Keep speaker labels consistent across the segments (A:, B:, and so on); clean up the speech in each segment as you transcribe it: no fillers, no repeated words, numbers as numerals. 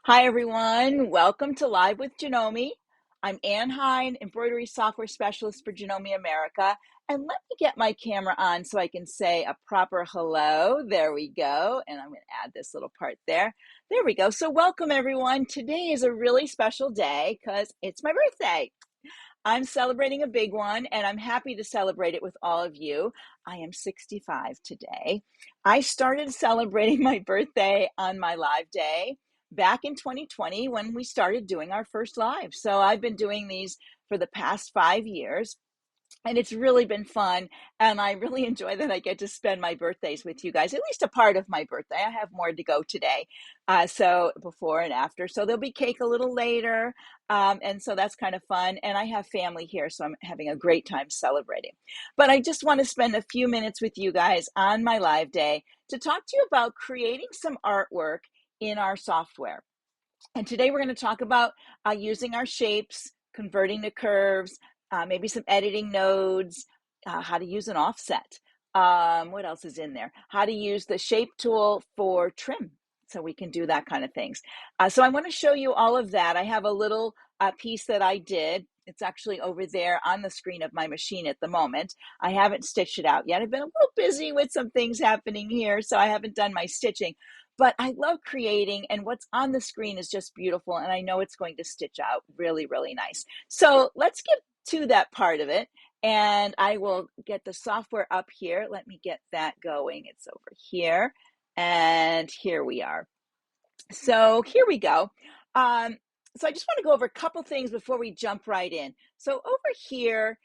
A: Hi, everyone. Welcome to Live with Janome. I'm Anne Hein, embroidery software specialist for Janome America. And let me get my camera on so I can say a proper hello. There we go. And I'm going to add this little part there. There we go. So welcome, everyone. Today is a really special day because it's my birthday. I'm celebrating a big one, and I'm happy to celebrate it with all of you. I am 65 today. I started celebrating my birthday on my live day back in 2020 when we started doing our first live. So I've been doing these for the past 5 years. And it's really been fun. And I really enjoy that I get to spend my birthdays with you guys, at least a part of my birthday. I have more to go today. So before and after. So there'll be cake a little later. And so that's kind of fun. And I have family here, so I'm having a great time celebrating. But I just want to spend a few minutes with you guys on my live day to talk to you about creating some artwork in our software. And today we're going to talk about using our shapes, converting to curves, maybe some editing nodes, how to use an offset. What else is in there? How to use the shape tool for trim. So we can do that kind of things. So I want to show you all of that. I have a little piece that I did. It's actually over there on the screen of my machine at the moment. I haven't stitched it out yet. I've been a little busy with some things happening here, so I haven't done my stitching. But I love creating, and what's on the screen is just beautiful, and I know it's going to stitch out really, really nice. So let's get to that part of it, and I will get the software up here. Let me get that going. It's over here, and here we are. So here we go. So I just want to go over a couple things before we jump right in. So over here,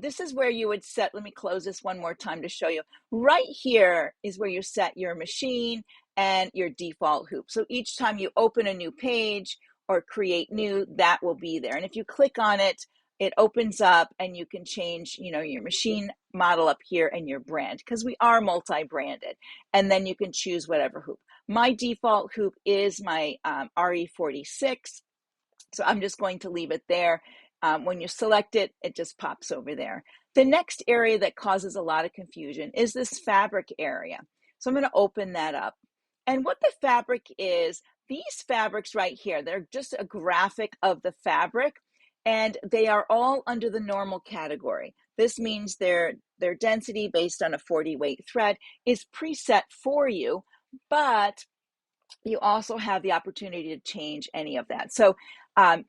A: this is where you would set, let me close this one more time to show you. Right here is where you set your machine and your default hoop. So each time you open a new page or create new, that will be there. And if you click on it, it opens up and you can change, your machine model up here and your brand, because we are multi-branded. And then you can choose whatever hoop. My default hoop is my RE46. So I'm just going to leave it there. When you select it, it just pops over there. The next area that causes a lot of confusion is this fabric area. So I'm going to open that up. And what the fabric is, these fabrics right here, they're just a graphic of the fabric, and they are all under the normal category. This means their density based on a 40 weight thread is preset for you, but you also have the opportunity to change any of that. So, and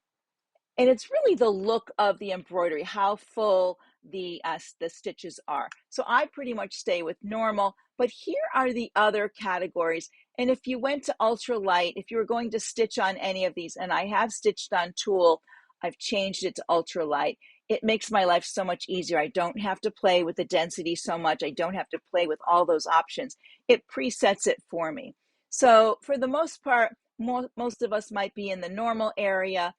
A: it's really the look of the embroidery, how full the stitches are. So I pretty much stay with normal, but here are the other categories. And if you went to ultralight, if you were going to stitch on any of these, and I have stitched on tulle, I've changed it to ultralight. It makes my life so much easier. I don't have to play with the density so much. I don't have to play with all those options. It presets it for me. So for the most part, most of us might be in the normal area.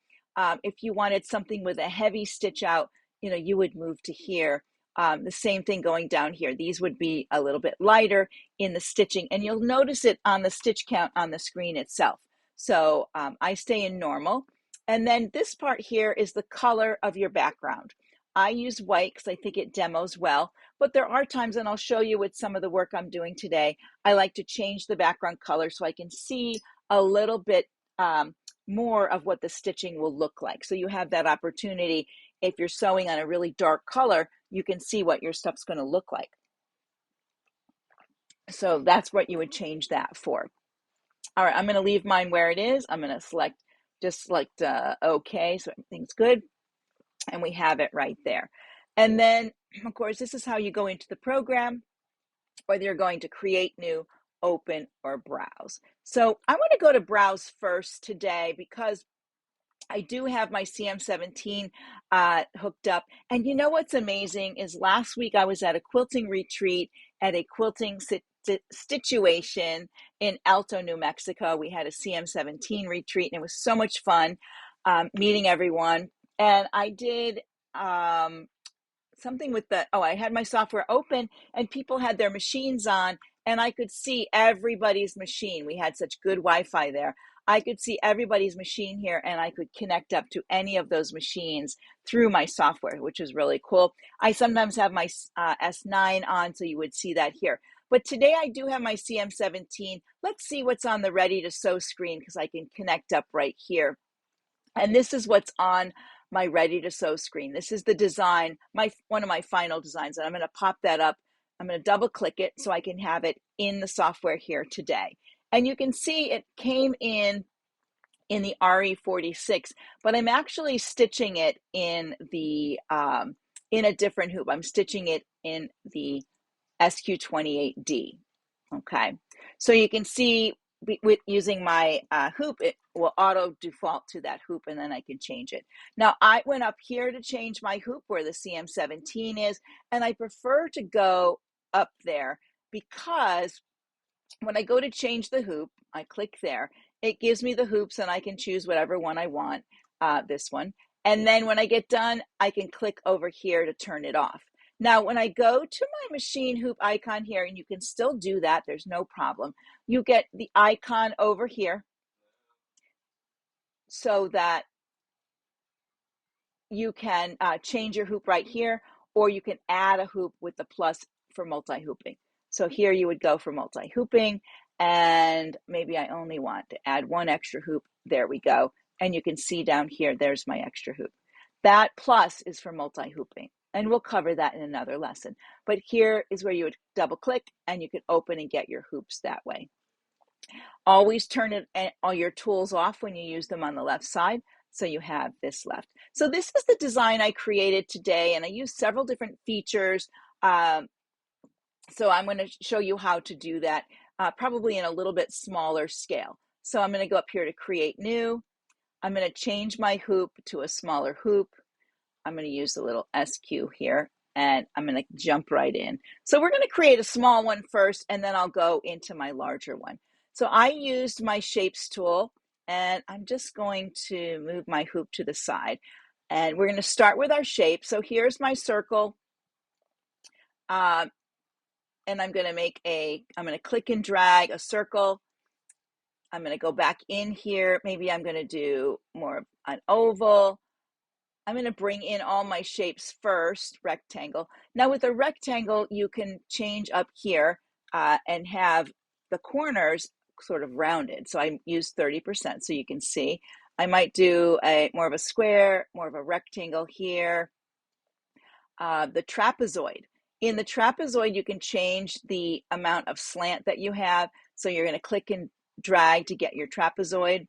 A: If you wanted something with a heavy stitch out, you would move to here. The same thing going down here. These would be a little bit lighter in the stitching, and you'll notice it on the stitch count on the screen itself. So I stay in normal. And then this part here is the color of your background. I use white because I think it demos well, but there are times, and I'll show you with some of the work I'm doing today, I like to change the background color so I can see a little bit more of what the stitching will look like. So you have that opportunity. If you're sewing on a really dark color, you can see what your stuff's going to look like. So that's what you would change that for. All right, I'm going to leave mine where it is. I'm going to select OK, so everything's good. And we have it right there. And then, of course, this is how you go into the program, whether you're going to create new, open, or browse. So I want to go to browse first today because I do have my CM17 hooked up. And you know what's amazing is last week I was at a quilting retreat at a quilting situation in Alto, New Mexico. We had a CM17 retreat, and it was so much fun meeting everyone. And I did something with I had my software open and people had their machines on, and I could see everybody's machine. We had such good Wi-Fi there. I could see everybody's machine here, and I could connect up to any of those machines through my software, which is really cool. I sometimes have my S9 on, so you would see that here. But today I do have my CM17. Let's see what's on the ready to sew screen because I can connect up right here. And this is what's on my ready to sew screen. This is the design, one of my final designs. And I'm going to pop that up. I'm going to double click it so I can have it in the software here today. And you can see it came in the RE46, but I'm actually stitching it in the in a different hoop. I'm stitching it in the SQ28D. Okay, so you can see with using my hoop, it will auto default to that hoop, and then I can change it. Now I went up here to change my hoop where the CM17 is, and I prefer to go up there because when I go to change the hoop, I click there. It gives me the hoops and I can choose whatever one I want, this one. And then when I get done, I can click over here to turn it off. Now, when I go to my machine hoop icon here, and you can still do that, there's no problem. You get the icon over here so that you can change your hoop right here, or you can add a hoop with the plus for multi-hooping. So here you would go for multi-hooping, and maybe I only want to add one extra hoop. There we go. And you can see down here, there's my extra hoop. That plus is for multi-hooping, and we'll cover that in another lesson. But here is where you would double click and you can open and get your hoops that way. Always turn all your tools off when you use them on the left side, so you have this left. So this is the design I created today, and I used several different features. So I'm going to show you how to do that, probably in a little bit smaller scale. So I'm going to go up here to create new. I'm going to change my hoop to a smaller hoop. I'm going to use the little SQ here, and I'm going to jump right in. So we're going to create a small one first, and then I'll go into my larger one. So I used my shapes tool, and I'm just going to move my hoop to the side. And we're going to start with our shape. So here's my circle. And I'm going to click and drag a circle. I'm going to go back in here. Maybe I'm going to do more of an oval. I'm going to bring in all my shapes first, rectangle. Now with a rectangle, you can change up here and have the corners sort of rounded. So I use 30% so you can see. I might do more of a square, more of a rectangle here. The trapezoid. In the trapezoid, you can change the amount of slant that you have. So you're going to click and drag to get your trapezoid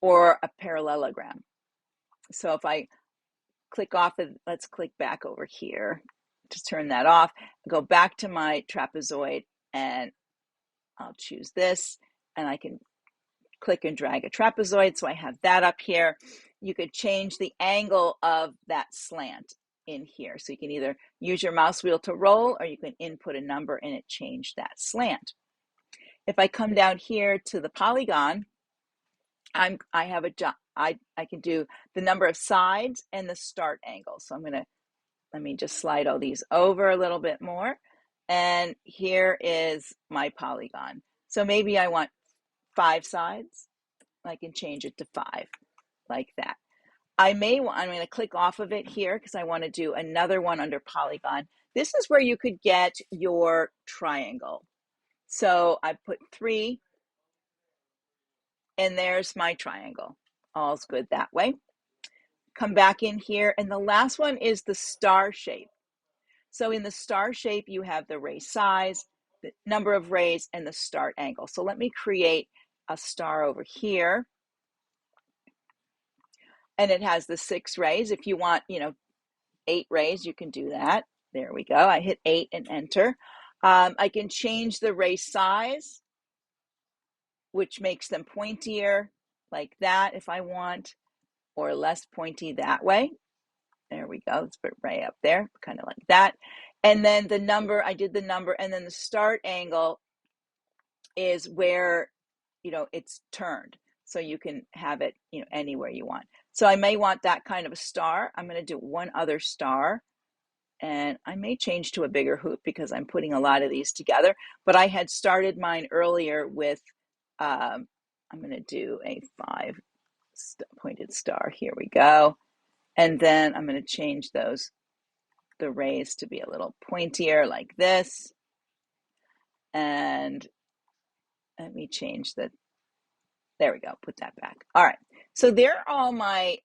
A: or a parallelogram. So if I click off, let's click back over here to turn that off, go back to my trapezoid, and I'll choose this, and I can click and drag a trapezoid. So I have that up here. You could change the angle of that slant in here. So you can either use your mouse wheel to roll, or you can input a number and it change that slant. If I come down here to the polygon, I can do the number of sides and the start angle. So let me just slide all these over a little bit more. And here is my polygon. So maybe I want 5 sides. I can change it to 5 like that. I'm going to click off of it here because I want to do another one under polygon. This is where you could get your triangle. So I put 3, and there's my triangle. All's good that way. Come back in here, and the last one is the star shape. So in the star shape, you have the ray size, the number of rays, and the start angle. So let me create a star over here. And it has the 6 rays. If you want, 8 rays, you can do that. There we go. I hit 8 and enter. I can change the ray size, which makes them pointier like that if I want, or less pointy that way. There we go. Let's put ray up there, kind of like that. And then the number, I did the number, and then the start angle is where, it's turned. So you can have it, anywhere you want. So I may want that kind of a star. I'm going to do one other star, and I may change to a bigger hoop because I'm putting a lot of these together, but I had started mine earlier with, I'm going to do a 5 pointed star. Here we go. And then I'm going to change the rays to be a little pointier like this. And let me change there we go, put that back. All right, so there are all my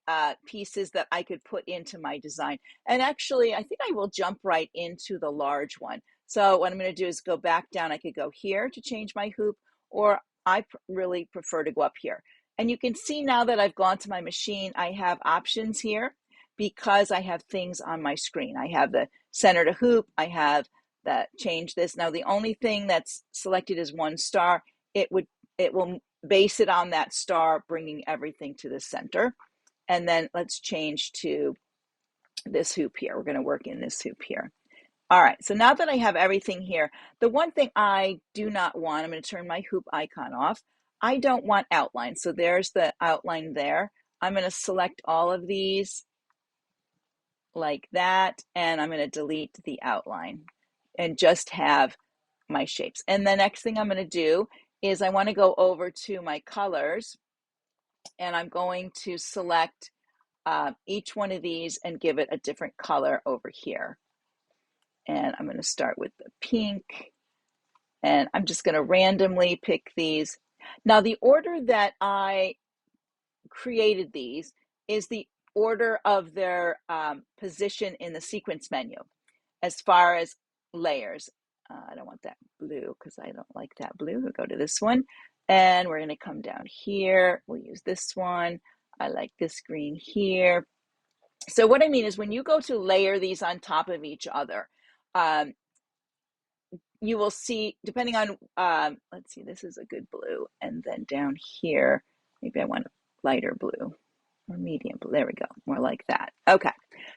A: pieces that I could put into my design. And actually, I think I will jump right into the large one. So what I'm going to do is go back down. I could go here to change my hoop, or I really prefer to go up here. And you can see now that I've gone to my machine, I have options here because I have things on my screen. I have the center to hoop. I have that change this. Now, the only thing that's selected is 1 star. It will base it on that star, bringing everything to the center. And then let's change to this hoop here. We're going to work in this hoop here. All right, so now that I have everything here, the one thing I do not want, I'm going to turn my hoop icon off. I don't want outline. So there's the outline there. I'm going to select all of these like that, and I'm going to delete the outline and just have my shapes. And the next thing I'm going to do is I want to go over to my colors, and I'm going to select each one of these and give it a different color over here. And I'm going to start with the pink, and I'm just going to randomly pick these. Now, the order that I created these is the order of their position in the sequence menu as far as layers. I don't want that blue because I don't like that blue. We'll go to this one, and we're going to come down here. We'll use this one. I like this green here. So what I mean is when you go to layer these on top of each other, you will see, depending on, let's see, this is a good blue. And then down here, maybe I want a lighter blue or medium blue. There we go, more like that. Okay,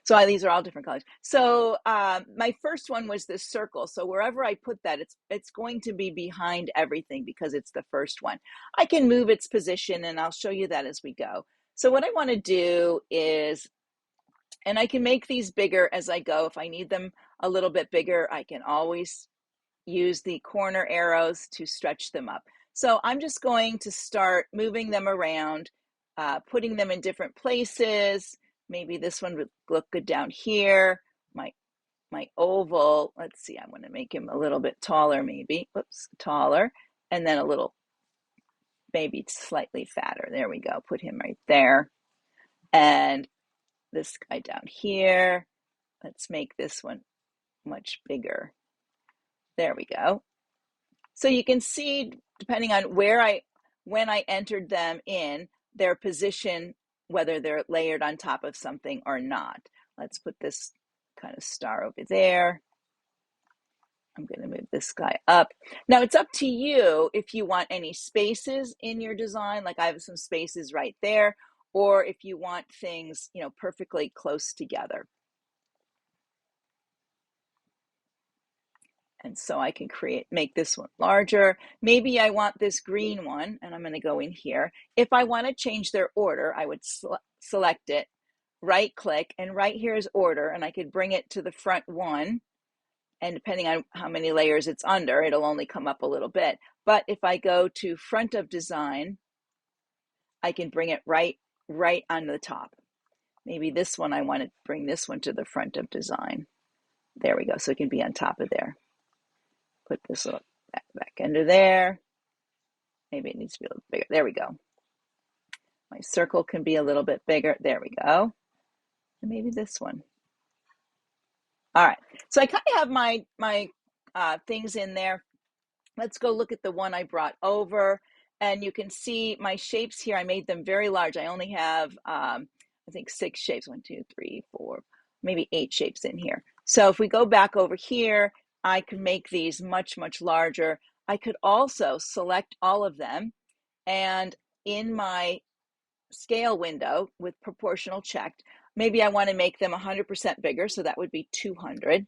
A: so these are all different colors. So my first one was this circle. So wherever I put that, it's going to be behind everything because it's the first one. I can move its position, and I'll show you that as we go. So what I want to do is, and I can make these bigger as I go. If I need them a little bit bigger, I can always use the corner arrows to stretch them up. So I'm just going to start moving them around, putting them in different places. Maybe this one would look good down here. My oval, let's see, I want to make him a little bit taller maybe. Oops, taller. And then a little, maybe slightly fatter. There we go, put him right there. And this guy down here, let's make this one much bigger. There we go. So you can see, depending on when I entered them in, their position, whether they're layered on top of something or not. Let's put this kind of star over there. I'm going to move this guy up. Now it's up to you if you want any spaces in your design, like I have some spaces right there, or if you want things, perfectly close together. And so I can make this one larger. Maybe I want this green one, and I'm going to go in here. If I want to change their order, I would select it, right click, and right here is order, and I could bring it to the front one. And depending on how many layers it's under, it'll only come up a little bit. But if I go to front of design, I can bring it right on the top. Maybe this one, I want to bring this one to the front of design. There we go, so it can be on top of there. Put this little back under there. Maybe it needs to be a little bigger. There we go. My circle can be a little bit bigger. There we go. And maybe this one. All right. So I kind of have my things in there. Let's go look at the one I brought over. And you can see my shapes here. I made them very large. I only have, I think 6 shapes. 1, 2, 3, 4, maybe 8 shapes in here. So if we go back over here, I can make these much, much larger. I could also select all of them, and in my scale window with proportional checked, maybe I want to make them 100% bigger, so that would be 200.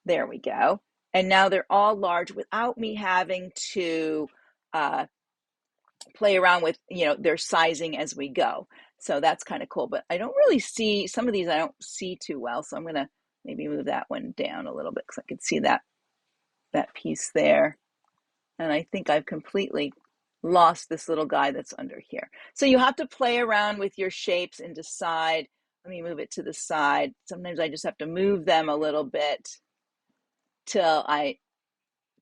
A: There we go. And now they're all large without me having to play around with their sizing as we go. So that's kind of cool, but I don't really see, some of these I don't see too well, so I'm going to maybe move that one down a little bit because I can see that piece there. And I think I've completely lost this little guy that's under here. So you have to play around with your shapes and decide. Let me move it to the side. Sometimes I just have to move them a little bit till I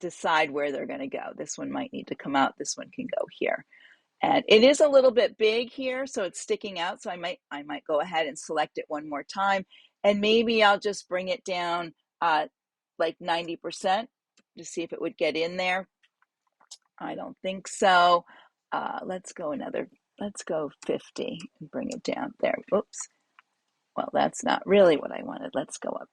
A: decide where they're going to go. This one might need to come out. This one can go here. And it is a little bit big here, so it's sticking out. So I might go ahead and select it one more time. And maybe I'll just bring it down like 90% to see if it would get in there. I don't think so. Let's go 50 and bring it down there. Oops. Well, that's not really what I wanted. Let's go up.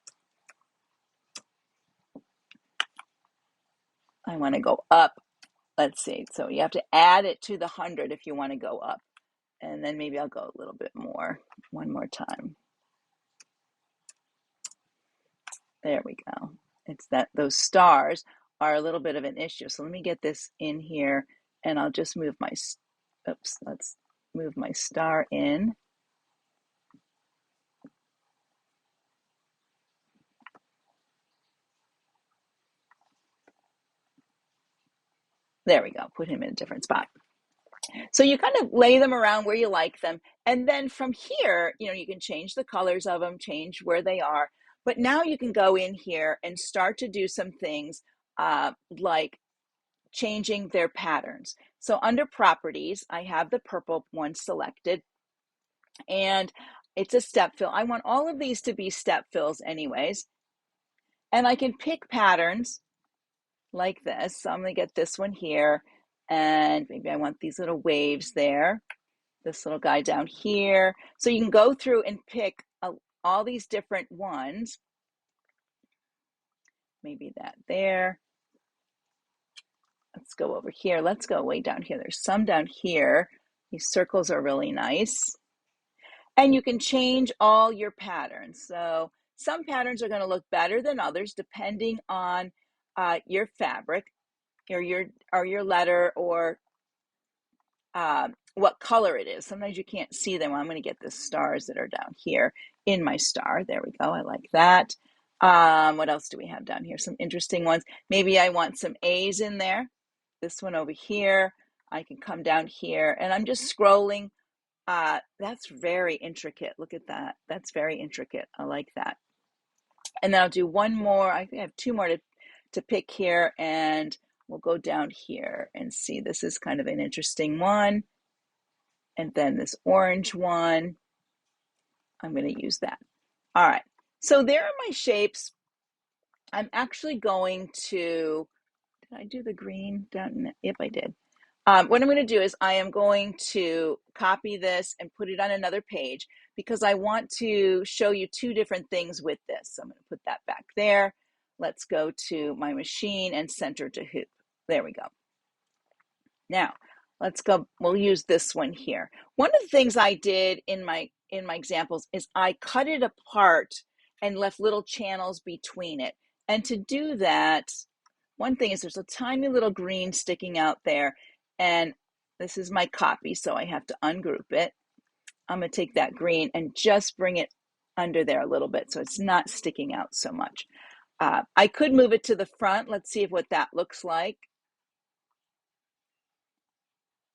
A: I want to go up. Let's see. So you have to add it to the 100 if you want to go up. And then maybe I'll go a little bit more, one more time. There we go. It's that those stars are a little bit of an issue. So let me get this in here and I'll just move my, oops, let's move my star in. There we go, put him in a different spot. So you kind of lay them around where you like them. And then from here, you can change the colors of them, change where they are. But now you can go in here and start to do some things like changing their patterns. So under properties, I have the purple one selected and it's a step fill. I want all of these to be step fills anyways. And I can pick patterns like this. So I'm going to get this one here and maybe I want these little waves there. This little guy down here. So you can go through and pick all these different ones. Maybe that there. Let's go over here. Let's go way down here. There's some down here. These circles are really nice. And you can change all your patterns. So some patterns are going to look better than others depending on your fabric or your letter or what color it is. Sometimes you can't see them. I'm going to get the stars that are down here in my star. There we go. I like that. What else do we have down here? Some interesting ones. Maybe I want some A's in there. This one over here. I can come down here and I'm just scrolling. That's very intricate. Look at that. That's very intricate. I like that. And then I'll do one more. I think I have two more to pick here and we'll go down here and see. This is kind of an interesting one. And then this orange one, I'm going to use that. All right, so there are my shapes. I'm actually going to, did I do the green down? Yep, I did. What I'm going to do is I am going to copy this and put it on another page because I want to show you two different things with this. So I'm going to put that back there. Let's go to my machine and center to hoop. There we go. Now, let's go, we'll use this one here. One of the things I did in my examples is I cut it apart and left little channels between it. And to do that, one thing is there's a tiny little green sticking out there and this is my copy, so I have to ungroup it. I'm going to take that green and just bring it under there a little bit so it's not sticking out so much. I could move it to the front. Let's see what that looks like.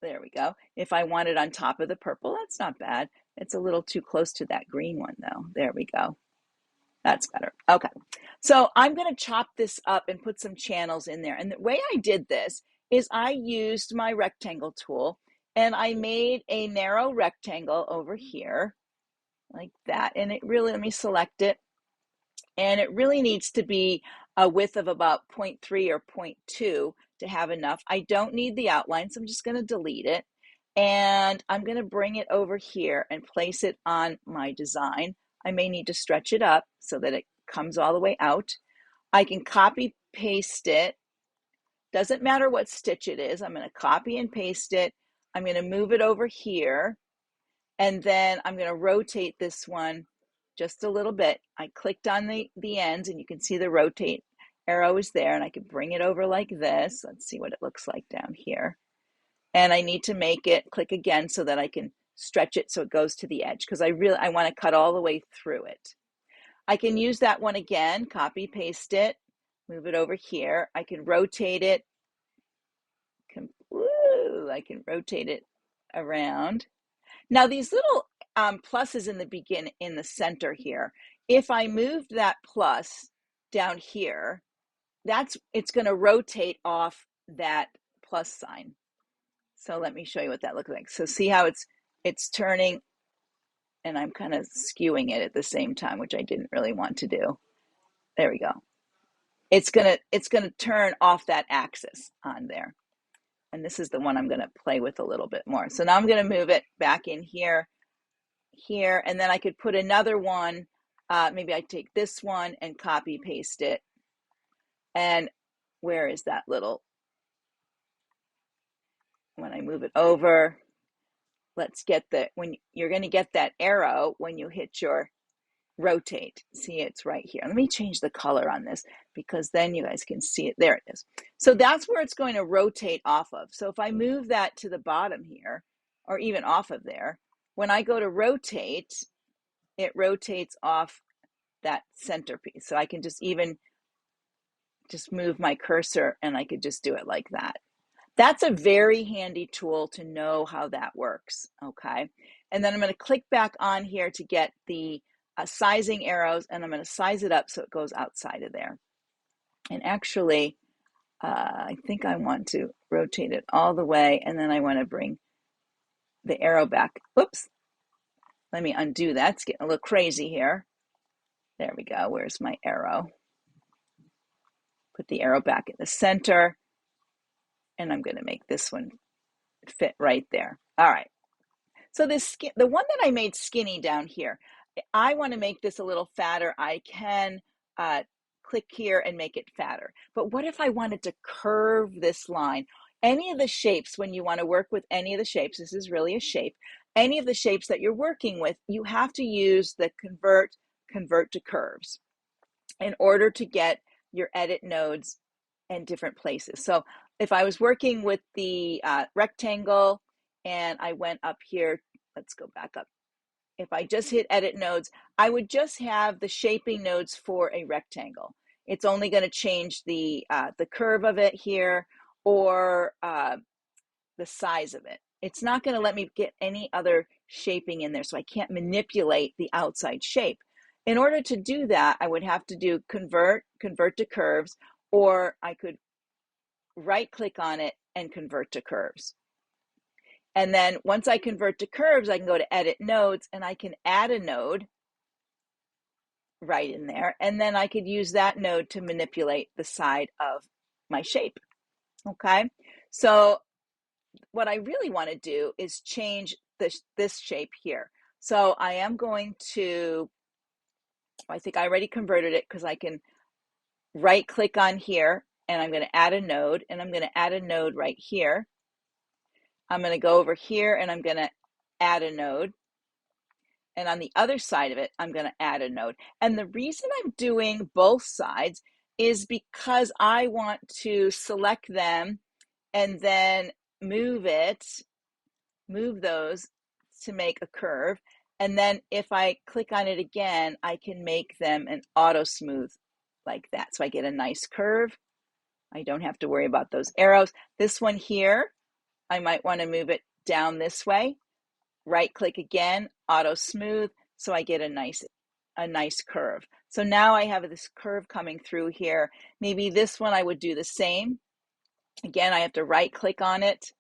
A: There we go. If I want it on top of the purple, that's not bad. It's a little too close to that green one though. There we go. That's better. Okay. So I'm going to chop this up and put some channels in there. And the way I did this is I used my rectangle tool and I made a narrow rectangle over here like that. And it really, let me select it. And it really needs to be a width of about 0.3 or 0.2 to have enough. I don't need the outline, so I'm just going to delete it. And I'm going to bring it over here and place it on my design. I may need to stretch it up so that it comes all the way out. I can copy paste it. Doesn't matter what stitch it is. I'm going to copy and paste it. I'm going to move it over here. And then I'm going to rotate this one just a little bit. I clicked on the ends and you can see the rotate arrow is there and I can bring it over like this. Let's see what it looks like down here. And I need to make it click again so that I can stretch it so it goes to the edge because I want to cut all the way through it. I can use that one again, copy, paste it, move it over here. I can rotate it. I can rotate it around. Now these little pluses in the center here, if I moved that plus down here, it's going to rotate off that plus sign. So let me show you what that looks like. So see how it's turning, and I'm kind of skewing it at the same time, which I didn't really want to do. There we go. It's gonna turn off that axis on there. And this is the one I'm gonna play with a little bit more. So now I'm gonna move it back in here, and then I could put another one. Maybe I take this one and copy paste it. And where is that little, when I move it over, let's get when you're gonna get that arrow when you hit your rotate. See, it's right here. Let me change the color on this because then you guys can see it. There it is. So that's where it's going to rotate off of. So if I move that to the bottom here, or even off of there, when I go to rotate, it rotates off that centerpiece. So I can just move my cursor and I could just do it like that. That's a very handy tool to know how that works, okay? And then I'm going to click back on here to get the sizing arrows, and I'm going to size it up so it goes outside of there. And actually, I think I want to rotate it all the way, and then I want to bring the arrow back. Oops, let me undo that. It's getting a little crazy here. There we go. Where's my arrow? Put the arrow back in the center, and I'm going to make this one fit right there. All right. So the one that I made skinny down here, I want to make this a little fatter. I can click here and make it fatter. But what if I wanted to curve this line? Any of the shapes, when you want to work with any of the shapes, this is really a shape, any of the shapes that you're working with, you have to use the convert to curves in order to get your edit nodes in different places. So if I was working with the rectangle and I went up here, let's go back up. If I just hit edit nodes, I would just have the shaping nodes for a rectangle. It's only going to change the curve of it here, or the size of it. It's not going to let me get any other shaping in there, so I can't manipulate the outside shape. In order to do that, I would have to do convert to curves, or I could right click on it and convert to curves. And then once I convert to curves, I can go to edit nodes and I can add a node right in there. And then I could use that node to manipulate the side of my shape. Okay. So what I really want to do is change this shape here. So I am going to, I think I already converted it because I can right click on here and I'm going to add a node, and I'm going to add a node right here. I'm going to go over here and I'm going to add a node. And on the other side of it, I'm going to add a node. And the reason I'm doing both sides is because I want to select them and then move those to make a curve. And then if I click on it again, I can make them an auto smooth like that. So I get a nice curve. I don't have to worry about those arrows. This one here, I might want to move it down this way. Right click again, auto smooth, so I get a nice curve. So now I have this curve coming through here. Maybe this one I would do the same. Again, I have to right click on it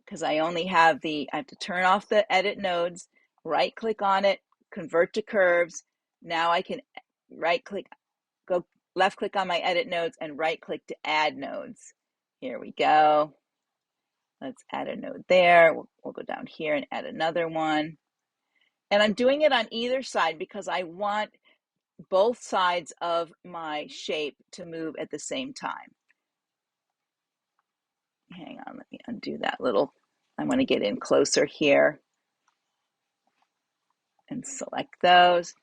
A: because I only have I have to turn off the edit nodes, right click on it, convert to curves. Now I can right click, go left click on my edit nodes and right click to add nodes. Here we go. Let's add a node there. We'll go down here and add another one. And I'm doing it on either side because I want both sides of my shape to move at the same time. Hang on, let me undo that little. I want to get in closer here and select those.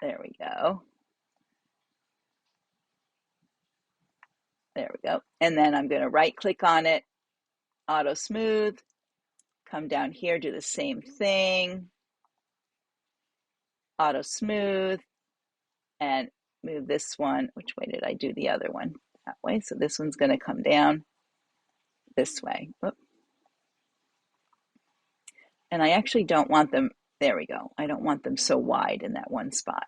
A: There we go. There we go. And then I'm going to right click on it, auto smooth, come down here, do the same thing, auto smooth, and move this one. Which way did I do the other one? That way. So this one's going to come down this way. Whoop. And I actually don't want them There we go. I don't want them so wide in that one spot.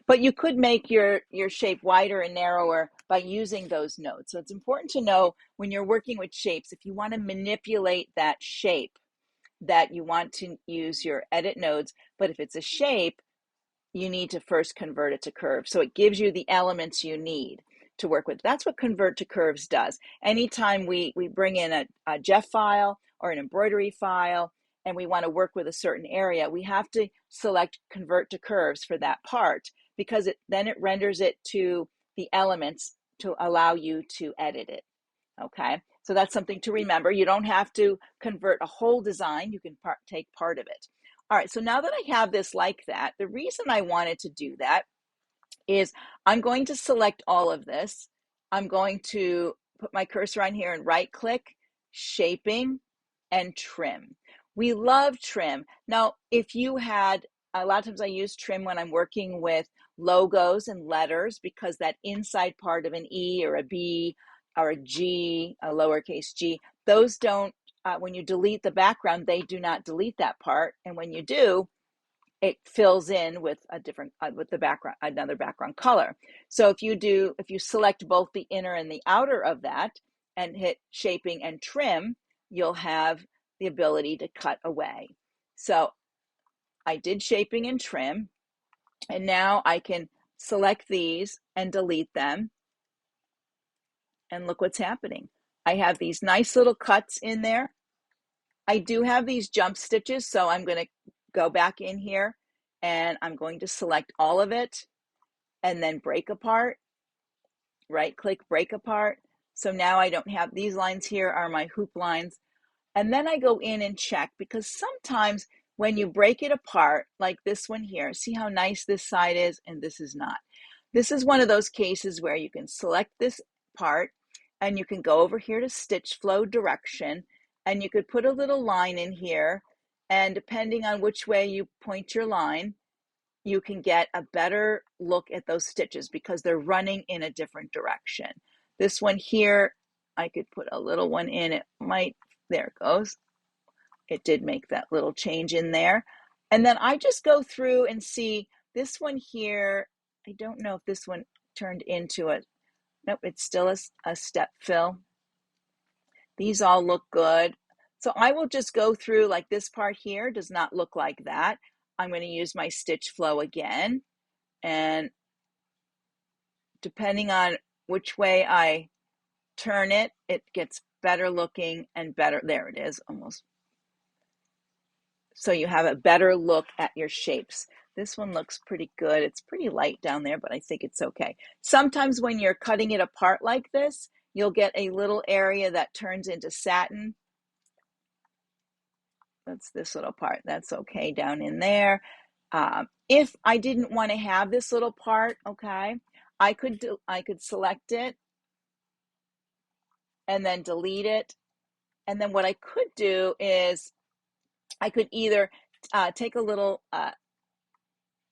A: But you could make your shape wider and narrower by using those nodes. So it's important to know when you're working with shapes, if you want to manipulate that shape, that you want to use your edit nodes. But if it's a shape, you need to first convert it to curves. So it gives you the elements you need to work with. That's what convert to curves does. Anytime we bring in a Jeff file or an embroidery file and we want to work with a certain area, we have to select convert to curves for that part, because then it renders it to the elements to allow you to edit it. Okay, so that's something to remember. You don't have to convert a whole design. You can take part of it. All right, so now that I have this like that, the reason I wanted to do that is I'm going to select all of this. I'm going to put my cursor on here and right click, shaping, and trim. We love trim. Now, if you had, a lot of times I use trim when I'm working with logos and letters, because that inside part of an E or a B or a G, a lowercase g, those don't, when you delete the background, they do not delete that part. And when you do, it fills in with a different, with the background, another background color. So if you select both the inner and the outer of that and hit shaping and trim, you'll have the ability to cut away. So I did shaping and trim, and now I can select these and delete them. And look what's happening. I have these nice little cuts in there. I do have these jump stitches, so I'm going to go back in here and I'm going to select all of it and then break apart, right click, break apart. So now I don't have these lines here are my hoop lines. And then I go in and check, because sometimes when you break it apart, like this one here, see how nice this side is and this is not. This is one of those cases where you can select this part and you can go over here to stitch flow direction, and you could put a little line in here, and depending on which way you point your line, you can get a better look at those stitches because they're running in a different direction. This one here, I could put a little one in. It might, there it goes. It did make that little change in there. And then I just go through and see this one here. I don't know if this one turned into a, nope, it's still a step fill. These all look good. So I will just go through, like this part here does not look like that. I'm going to use my stitch flow again. And depending on which way I turn it, it gets better looking and better. There it is, almost. So you have a better look at your shapes. This one looks pretty good. It's pretty light down there, but I think it's okay. Sometimes when you're cutting it apart like this, you'll get a little area that turns into satin. That's this little part. That's okay down in there. If I didn't want to have this little part, okay, I could select it and then delete it. And then what I could do is I could either take a little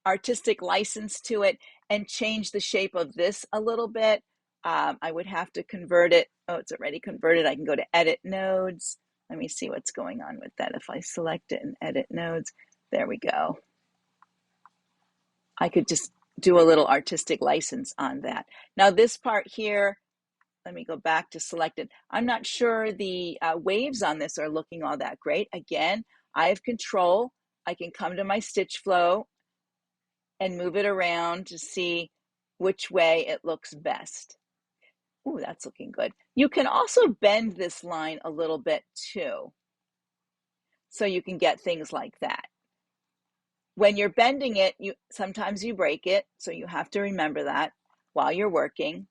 A: artistic license to it and change the shape of this a little bit. I would have to convert it. Oh, it's already converted. I can go to edit nodes. Let me see what's going on with that. If I select it and edit nodes, there we go. I could just do a little artistic license on that. Now this part here, let me go back to selected. I'm not sure the waves on this are looking all that great. Again, I have control. I can come to my stitch flow and move it around to see which way it looks best. Ooh, that's looking good. You can also bend this line a little bit too, so you can get things like that. When you're bending it, sometimes you break it, so you have to remember that while you're working.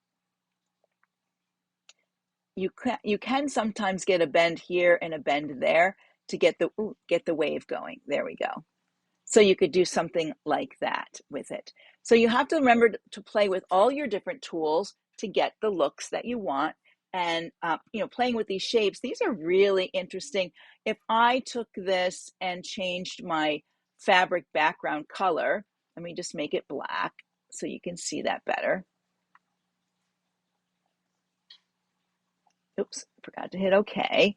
A: You can sometimes get a bend here and a bend there to get the wave going. There we go. So you could do something like that with it. So you have to remember to play with all your different tools to get the looks that you want. And playing with these shapes, these are really interesting. If I took this and changed my fabric background color, let me just make it black so you can see that better. Oops, forgot to hit OK.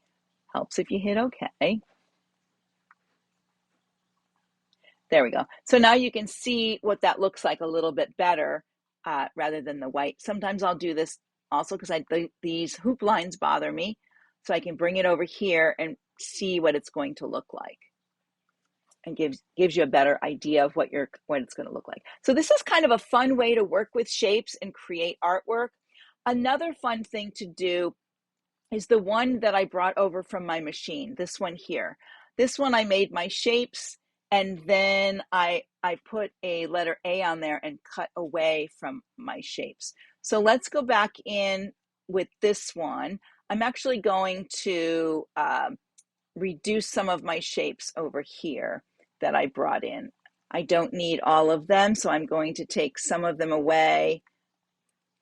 A: Helps if you hit OK. There we go. So now you can see what that looks like a little bit better rather than the white. Sometimes I'll do this also because these hoop lines bother me. So I can bring it over here and see what it's going to look like, and gives you a better idea of what it's going to look like. So this is kind of a fun way to work with shapes and create artwork. Another fun thing to do is the one that I brought over from my machine, this one here. This one I made my shapes, and then I put a letter A on there and cut away from my shapes. So let's go back in with this one. I'm actually going to reduce some of my shapes over here that I brought in. I don't need all of them, so I'm going to take some of them away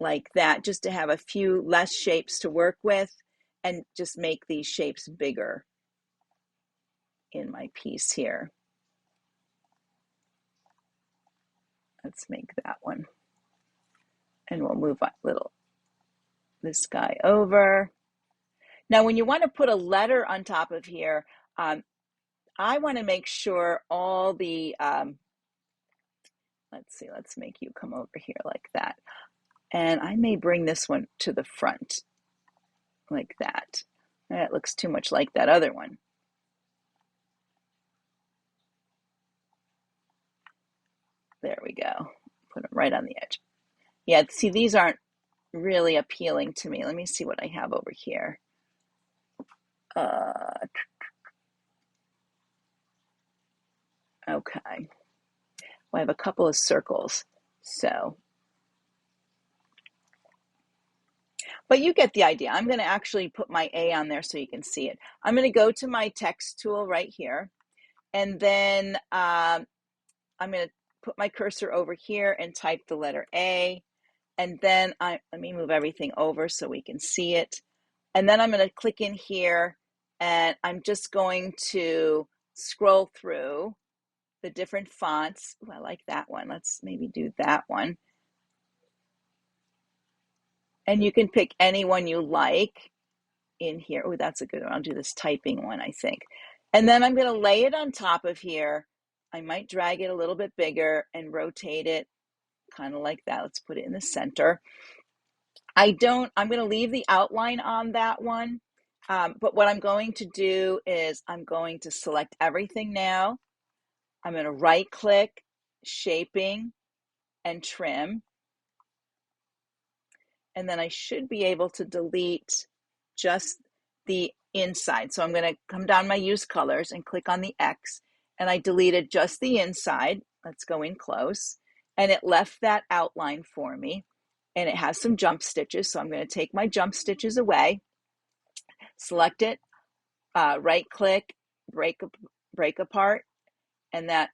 A: like that, just to have a few less shapes to work with and just make these shapes bigger in my piece here. Let's make that one. And we'll move this guy over. Now, when you want to put a letter on top of here, I want to make sure all the, let's see, let's make you come over here like that. And I may bring this one to the front like that. That looks too much like that other one. There we go. Put them right on the edge. Yeah, see, these aren't really appealing to me. Let me see what I have over here. Okay. Well, I have a couple of circles, so. But you get the idea. I'm going to actually put my A on there so you can see it. I'm going to go to my text tool right here, and then I'm going to put my cursor over here and type the letter A, and then let me move everything over so we can see it. And then I'm going to click in here, and I'm just going to scroll through the different fonts. Ooh, I like that one. Let's maybe do that one. And you can pick any one you like in here. Oh, that's a good one. I'll do this typing one, I think. And then I'm going to lay it on top of here. I might drag it a little bit bigger and rotate it kind of like that. Let's put it in the center. I'm going to leave the outline on that one. But what I'm going to do is I'm going to select everything now. I'm going to right click, shaping, and trim. And then I should be able to delete just the inside. So I'm going to come down my use colors and click on the X, and I deleted just the inside. Let's go in close. And it left that outline for me. And it has some jump stitches. So I'm going to take my jump stitches away, select it, right click, break apart. And that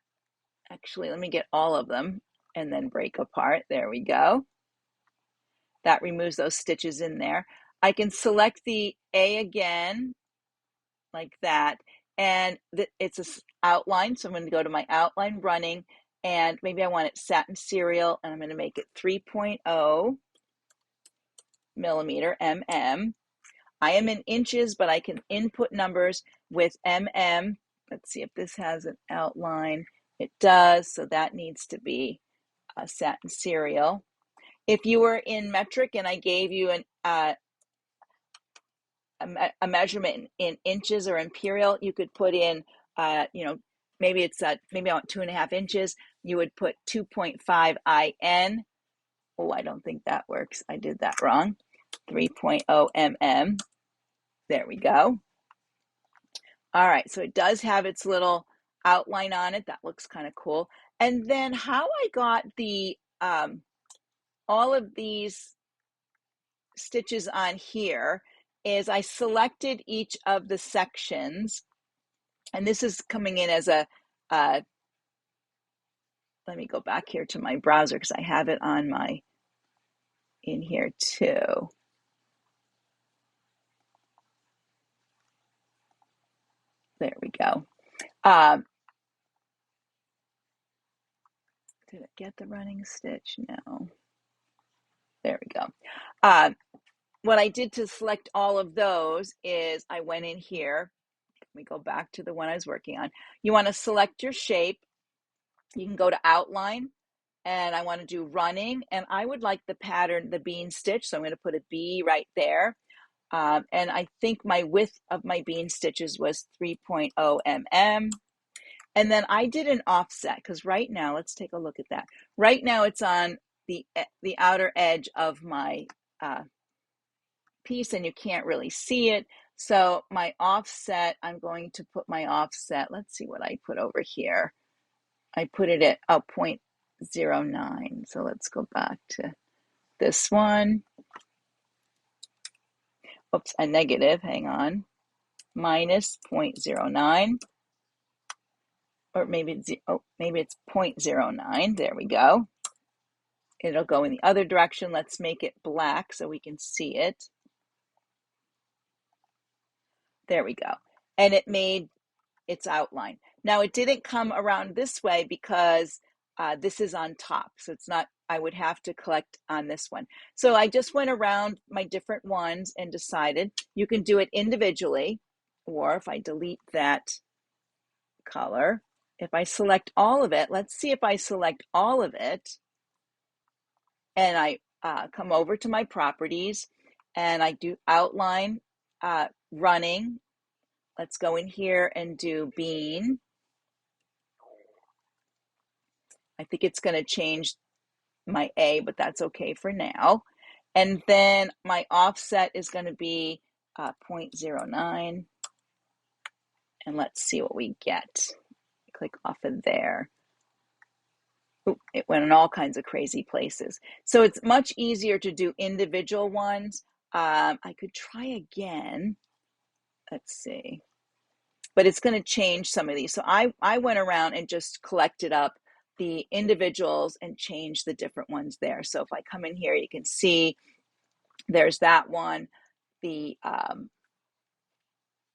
A: actually, let me get all of them and then break apart. There we go. That removes those stitches in there. I can select the A again, like that, and it's an outline, so I'm going to go to my outline running, and maybe I want it satin serial, and I'm going to make it 3.0 millimeter mm. I am in inches, but I can input numbers with mm. Let's see if this has an outline. It does, so that needs to be a satin serial. If you were in metric and I gave you a measurement in inches or imperial, you could put in, maybe it's maybe I want 2.5 inches. You would put 2.5 IN. Oh, I don't think that works. I did that wrong. 3.0 mm. There we go. All right, so it does have its little outline on it. That looks kind of cool. And then how I got the all of these stitches on here is I selected each of the sections, and this is coming in as a, let me go back here to my browser because I have it on in here too. There we go. Did it get the running stitch? No. There we go. What I did to select all of those is I went in here. Let me go back to the one I was working on. You want to select your shape, You can go to outline, and I want to do running, and I would like the pattern, the bean stitch, so I'm going to put a B right there. And I think my width of my bean stitches was 3.0 mm. And then I did an offset, because right now, let's take a look at that. Right now it's on the outer edge of my piece, and you can't really see it. So my offset, I'm going to put my offset, let's see what I put over here. I put it at 0.09. So let's go back to this one. Oops, a negative, hang on, minus 0.09. Or maybe it's 0.09. There we go. It'll go in the other direction. Let's make it black so we can see it. There we go. And it made its outline. Now it didn't come around this way because this is on top. So it's not, I would have to collect on this one. So I just went around my different ones and decided you can do it individually, or if I delete that color, if I select all of it, let's see if I select all of it, and I come over to my properties and I do outline, running. Let's go in here and do bean. I think it's going to change my A, but that's okay for now. And then my offset is going to be 0.09. And let's see what we get. Click off of there. Ooh, it went in all kinds of crazy places. So it's much easier to do individual ones. I could try again. Let's see. But it's going to change some of these. So I went around and just collected up the individuals and changed the different ones there. So if I come in here, you can see there's that one. The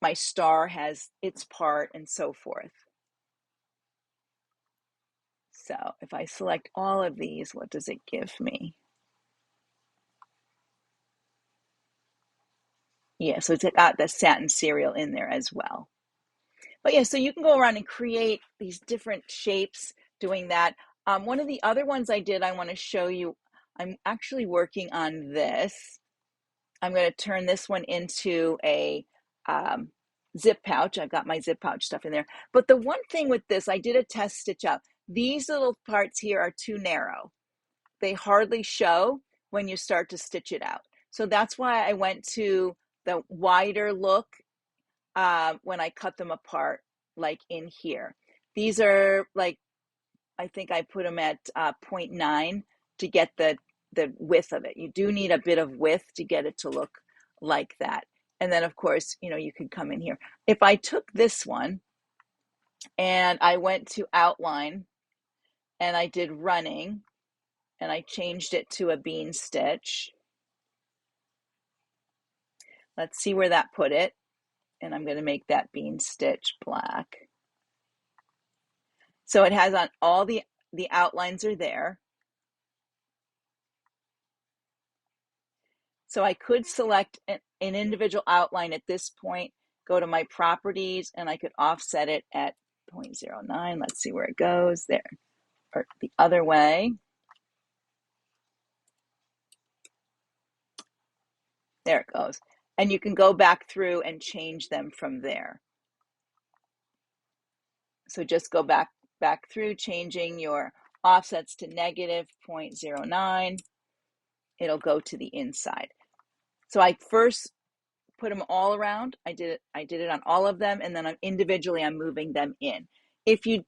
A: my star has its part and so forth. So if I select all of these, what does it give me? Yeah, so it's got the satin cereal in there as well. But yeah, so you can go around and create these different shapes doing that. One of the other ones I did, I want to show you, I'm actually working on this. I'm going to turn this one into a zip pouch. I've got my zip pouch stuff in there. But the one thing with this, I did a test stitch up. These little parts here are too narrow. They hardly show when you start to stitch it out. So that's why I went to the wider look when I cut them apart, like in here. These are like, I think I put them at 0.9 to get the width of it. You do need a bit of width to get it to look like that. And then of course, you know, you could come in here. If I took this one and I went to outline and I did running and I changed it to a bean stitch, let's see where that put it. And I'm going to make that bean stitch black. So it has on all the outlines are there. So I could select an individual outline at this point, go to my properties, and I could offset it at 0.09. Let's see where it goes there, or the other way. There it goes. And you can go back through and change them from there. So just go back through, changing your offsets to negative 0.09. It'll go to the inside. So I first put them all around. I did it on all of them, and then individually I'm moving them in. If you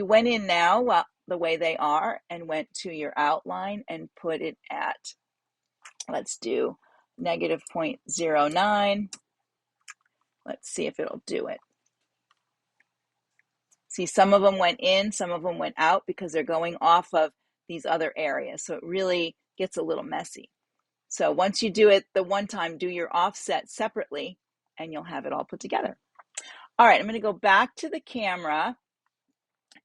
A: went in now, the way they are, and went to your outline and put it at, let's do negative 0.09. Let's see if it'll do it. See, some of them went in, some of them went out because they're going off of these other areas. So it really gets a little messy. So once you do it the one time, do your offset separately and you'll have it all put together. All right, I'm going to go back to the camera.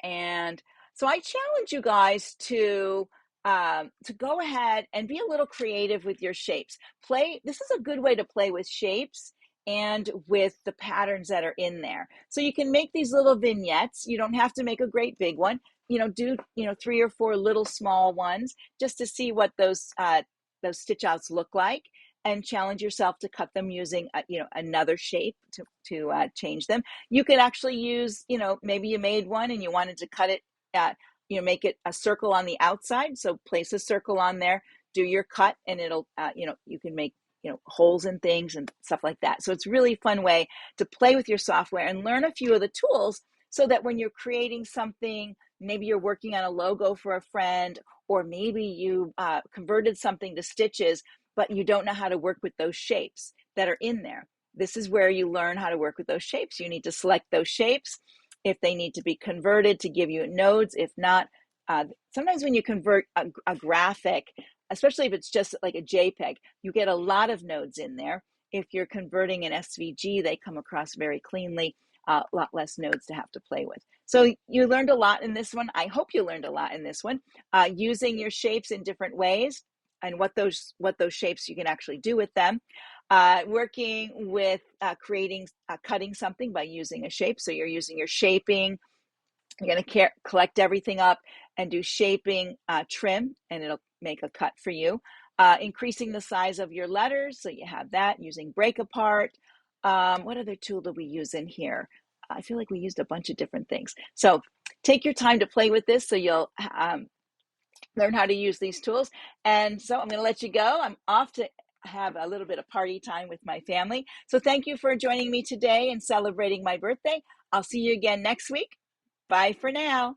A: And so I challenge you guys to go ahead and be a little creative with your shapes. This is a good way to play with shapes and with the patterns that are in there. So you can make these little vignettes. You don't have to make a great big one, do 3 or 4 little small ones just to see what those stitch outs look like, and challenge yourself to cut them using another shape to change them. You could actually use, maybe you made one and you wanted to cut it, make it a circle on the outside. So place a circle on there, do your cut, and it'll, you can make, holes in things and stuff like that. So it's a really fun way to play with your software and learn a few of the tools, so that when you're creating something, maybe you're working on a logo for a friend, or maybe you converted something to stitches, but you don't know how to work with those shapes that are in there. This is where you learn how to work with those shapes. You need to select those shapes if they need to be converted to give you nodes. If not, sometimes when you convert a graphic, especially if it's just like a JPEG, you get a lot of nodes in there. If you're converting an SVG, they come across very cleanly, a lot less nodes to have to play with. So you learned a lot in this one. I hope you learned a lot in this one, using your shapes in different ways, and what those shapes you can actually do with them. Working with cutting something by using a shape. So you're using your shaping. You're going to collect everything up and do shaping, trim, and it'll make a cut for you. Increasing the size of your letters, so you have that using break apart. What other tool do we use in here? I feel like we used a bunch of different things. So take your time to play with this, so you'll learn how to use these tools. And so I'm going to let you go. I'm off to have a little bit of party time with my family. So thank you for joining me today and celebrating my birthday. I'll see you again next week. Bye for now.